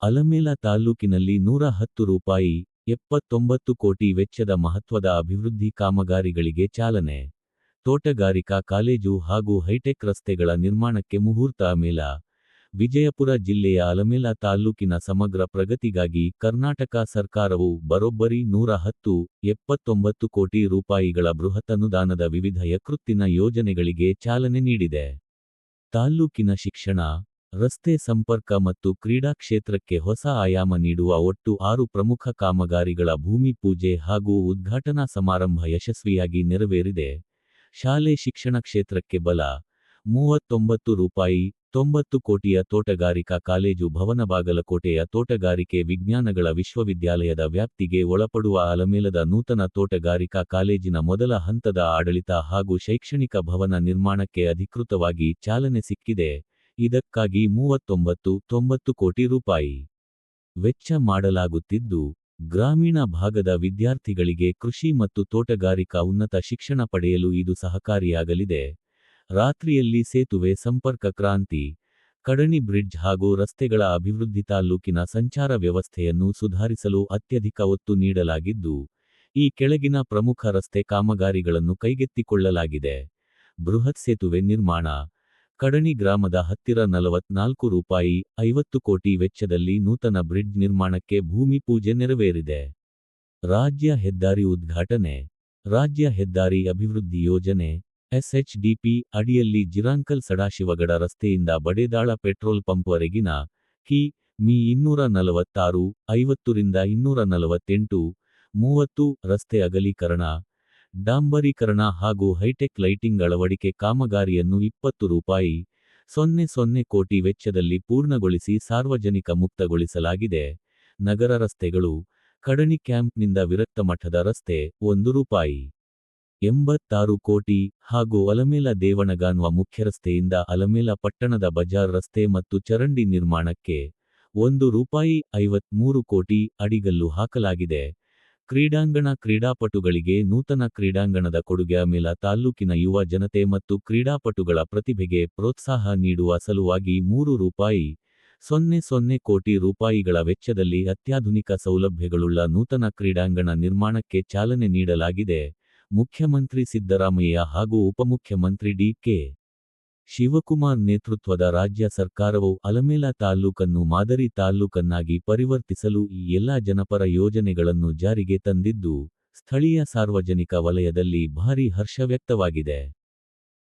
ಅಲಮೇಲ ತಾಲ್ಲೂಕಿನಲ್ಲಿ ₹110 79 ಕೋಟಿ ವೆಚ್ಚದ ಮಹತ್ವದ ಅಭಿವೃದ್ಧಿ ಕಾಮಗಾರಿಗಳಿಗೆ ಚಾಲನೆ. ತೋಟಗಾರಿಕಾ ಕಾಲೇಜು ಹಾಗೂ ಹೈಟೆಕ್ ರಸ್ತೆಗಳ ನಿರ್ಮಾಣಕ್ಕೆ ಮುಹೂರ್ತ. ಅಲಮೇಲ ವಿಜಯಪುರ ಜಿಲ್ಲೆಯ ಅಲಮೇಲ ತಾಲ್ಲೂಕಿನ ಸಮಗ್ರ ಪ್ರಗತಿಗಾಗಿ ಕರ್ನಾಟಕ ಸರ್ಕಾರವು ಬರೋಬ್ಬರಿ ₹110.79 ಕೋಟಿ ಬೃಹತ್ ಅನುದಾನದ ವಿವಿಧ ಯಕೃತ್ತಿನ ಯೋಜನೆಗಳಿಗೆ ಚಾಲನೆ ನೀಡಿದೆ. ತಾಲ್ಲೂಕಿನ ಶಿಕ್ಷಣ, ರಸ್ತೆ ಸಂಪರ್ಕ ಮತ್ತು ಕ್ರೀಡಾ ಕ್ಷೇತ್ರಕ್ಕೆ ಹೊಸ ಆಯಾಮ ನೀಡುವ ಒಟ್ಟು 6 ಪ್ರಮುಖ ಕಾಮಗಾರಿಗಳ ಭೂಮಿ ಪೂಜೆ ಹಾಗೂ ಉದ್ಘಾಟನಾ ಸಮಾರಂಭ ಯಶಸ್ವಿಯಾಗಿ ನೆರವೇರಿದೆ. ಶಾಲೆ ಶಿಕ್ಷಣ ಕ್ಷೇತ್ರಕ್ಕೆ ಬಲ. ₹39.90 ಕೋಟಿಯ ತೋಟಗಾರಿಕಾ ಕಾಲೇಜು ಭವನ. ಬಾಗಲಕೋಟೆಯ ತೋಟಗಾರಿಕೆ ವಿಜ್ಞಾನಗಳ ವಿಶ್ವವಿದ್ಯಾಲಯದ ವ್ಯಾಪ್ತಿಗೆ ಒಳಪಡುವ ಅಲಮೇಲದ ನೂತನ ತೋಟಗಾರಿಕಾ ಕಾಲೇಜಿನ ಮೊದಲ ಹಂತದ ಆಡಳಿತ ಹಾಗೂ ಶೈಕ್ಷಣಿಕ ಭವನ ನಿರ್ಮಾಣಕ್ಕೆ ಅಧಿಕೃತವಾಗಿ ಚಾಲನೆ ಸಿಕ್ಕಿದೆ. ಇದಕ್ಕಾಗಿ ₹39.90 ಕೋಟಿ ವೆಚ್ಚ ಮಾಡಲಾಗುತ್ತಿದ್ದು, ಗ್ರಾಮೀಣ ಭಾಗದ ವಿದ್ಯಾರ್ಥಿಗಳಿಗೆ ಕೃಷಿ ಮತ್ತು ತೋಟಗಾರಿಕಾ ಉನ್ನತ ಶಿಕ್ಷಣ ಪಡೆಯಲು ಇದು ಸಹಕಾರಿಯಾಗಲಿದೆ. ರಾತ್ರಿಯಲ್ಲಿ ಸೇತುವೆ ಸಂಪರ್ಕ. ಕ್ರಾಂತಿ ಕಡಣಿ ಬ್ರಿಡ್ಜ್ ಹಾಗೂ ರಸ್ತೆಗಳ ಅಭಿವೃದ್ಧಿ. ತಾಲ್ಲೂಕಿನ ಸಂಚಾರ ವ್ಯವಸ್ಥೆಯನ್ನು ಸುಧಾರಿಸಲು ಅತ್ಯಧಿಕ ಒತ್ತು ನೀಡಲಾಗಿದ್ದು, ಈ ಕೆಳಗಿನ ಪ್ರಮುಖ ರಸ್ತೆ ಕಾಮಗಾರಿಗಳನ್ನು ಕೈಗೆತ್ತಿಕೊಳ್ಳಲಾಗಿದೆ. ಬೃಹತ್ ಸೇತುವೆ ನಿರ್ಮಾಣ. ಕಡಣಿ ಗ್ರಾಮದ ಹತ್ತಿರ ₹44.50 ಕೋಟಿ ವೆಚ್ಚದಲ್ಲಿ ನೂತನ ಬ್ರಿಡ್ಜ್ ನಿರ್ಮಾಣಕ್ಕೆ ಭೂಮಿ ಪೂಜೆ ನೆರವೇರಿದೆ. ರಾಜ್ಯ ಹೆದ್ದಾರಿ ಉದ್ಘಾಟನೆ. ರಾಜ್ಯ ಹೆದ್ದಾರಿ ಅಭಿವೃದ್ಧಿ ಯೋಜನೆ ಎಸ್ಎಚ್ಡಿಪಿ ಅಡಿಯಲ್ಲಿ ಜಿರಾಂಕಲ್ ಸದಾಶಿವಗಡ ರಸ್ತೆಯಿಂದ ಬಡೇದಾಳ ಪೆಟ್ರೋಲ್ ಪಂಪ್ವರೆಗಿನ ಕಿ.ಮೀ. 246, 50 ರಿಂದ 248, 30 ರಸ್ತೆ ಅಗಲೀಕರಣ, ಡಾಂಬರೀಕರಣ ಹಾಗೂ ಹೈಟೆಕ್ ಲೈಟಿಂಗ್ ಅಳವಡಿಕೆ ಕಾಮಗಾರಿಯನ್ನು ₹20.00 ಕೋಟಿ ವೆಚ್ಚದಲ್ಲಿ ಪೂರ್ಣಗೊಳಿಸಿ ಸಾರ್ವಜನಿಕ ಮುಕ್ತಗೊಳಿಸಲಾಗಿದೆ. ನಗರ ರಸ್ತೆಗಳು. ಕಡಣಿ ಕ್ಯಾಂಪ್ನಿಂದ ವಿರಕ್ತಮಠದ ರಸ್ತೆ ₹1.86 ಕೋಟಿ ಹಾಗೂ ಅಲಮೇಲ ದೇವಣಗಾನ್ವ ಮುಖ್ಯರಸ್ತೆಯಿಂದ ಅಲಮೇಲ ಪಟ್ಟಣದ ಬಜಾರ್ ರಸ್ತೆ ಮತ್ತು ಚರಂಡಿ ನಿರ್ಮಾಣಕ್ಕೆ ₹1.53 ಕೋಟಿ ಅಡಿಗಲ್ಲು ಹಾಕಲಾಗಿದೆ. ಕ್ರೀಡಾಂಗಣ. ಕ್ರೀಡಾಪಟುಗಳಿಗೆ ನೂತನ ಕ್ರೀಡಾಂಗಣದ ಕೊಡುಗೆ. ಅಲಮೇಲ ತಾಲ್ಲೂಕಿನ ಯುವ ಜನತೆ ಮತ್ತು ಕ್ರೀಡಾಪಟುಗಳ ಪ್ರತಿಭೆಗೆ ಪ್ರೋತ್ಸಾಹ ನೀಡುವ ಸಲುವಾಗಿ ₹3.00 ಕೋಟಿ ವೆಚ್ಚದಲ್ಲಿ ಅತ್ಯಾಧುನಿಕ ಸೌಲಭ್ಯಗಳುಳ್ಳ ನೂತನ ಕ್ರೀಡಾಂಗಣ ನಿರ್ಮಾಣಕ್ಕೆ ಚಾಲನೆ ನೀಡಲಾಗಿದೆ. ಮುಖ್ಯಮಂತ್ರಿ ಸಿದ್ದರಾಮಯ್ಯ ಹಾಗೂ ಉಪಮುಖ್ಯಮಂತ್ರಿ ಡಿ.ಕೆ. ಶಿವಕುಮಾರ್ ನೇತೃತ್ವದ ರಾಜ್ಯ ಸರ್ಕಾರವು ಅಲಮೇಲ ತಾಲ್ಲೂಕನ್ನು ಮಾದರಿ ತಾಲ್ಲೂಕನ್ನಾಗಿ ಪರಿವರ್ತಿಸಲು ಈ ಎಲ್ಲಾ ಜನಪರ ಯೋಜನೆಗಳನ್ನು ಜಾರಿಗೆ ತಂದಿದ್ದು, ಸ್ಥಳೀಯ ಸಾರ್ವಜನಿಕ ವಲಯದಲ್ಲಿ ಭಾರೀ ಹರ್ಷ ವ್ಯಕ್ತವಾಗಿದೆ.